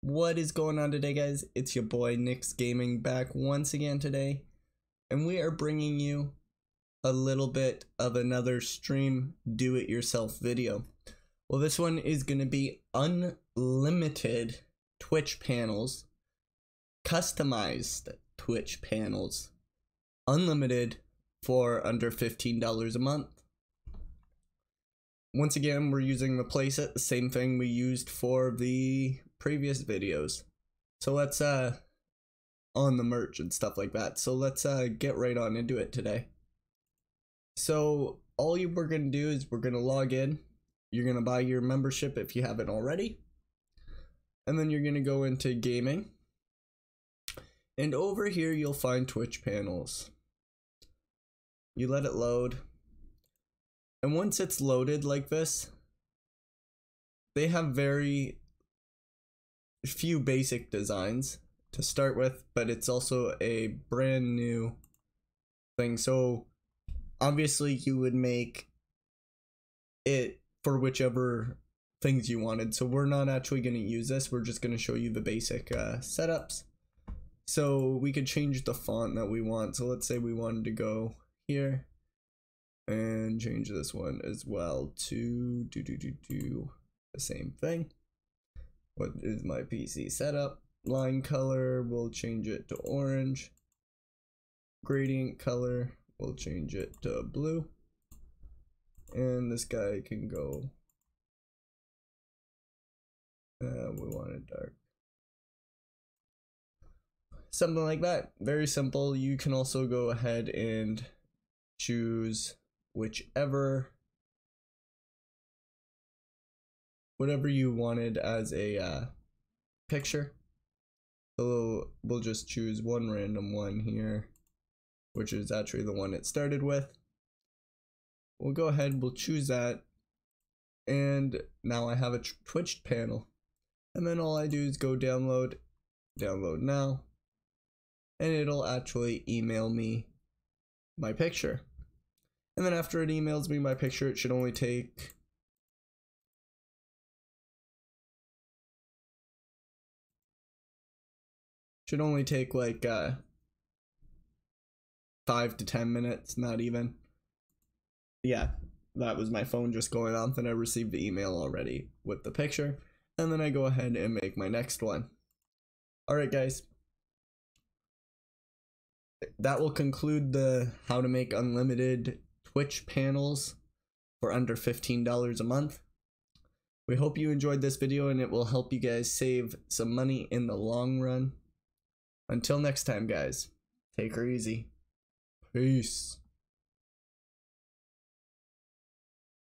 What is going on today, guys? It's your boy Nick's Gaming back once again today, and we are bringing you a little bit of another stream do-it-yourself video. Well, this one is going to be unlimited Twitch panels, customized Twitch panels, unlimited for under $15 a month. Once again, we're using the playset, the same thing we used for the previous videos. So let's on the merch and stuff like that. So let's get right on into it today. So we're gonna do is we're gonna log in. You're gonna buy your membership if you haven't already, and then you're gonna go into gaming, and over here you'll find Twitch panels. You let it load. And once it's loaded like this, they have very few basic designs to start with, but it's also a brand new thing. So obviously you would make it for whichever things you wanted. So we're not actually going to use this. We're just going to show you the basic setups. So we could change the font that we want. So let's say we wanted to go here and change this one as well to do the same thing. What is my PC setup? Line color, we'll change it to orange. Gradient color, we'll change it to blue. And this guy can go, we want it dark. Something like that. Very simple. You can also go ahead and choose whatever you wanted as a picture. So we'll just choose one random one here, which is actually the one it started with. We'll go ahead, we'll choose that, and now I have a Twitch panel. And then all I do is go download now, and it'll actually email me my picture. And then after it emails me my picture, it should only take like 5 to 10 minutes, not even. Yeah, that was my phone just going off, and I received the email already with the picture, and then I go ahead and make my next one. Alright guys, that will conclude the how to make unlimited Twitch panels for under $15 a month. We hope you enjoyed this video and it will help you guys save some money in the long run. Until next time, guys, take her easy. Peace.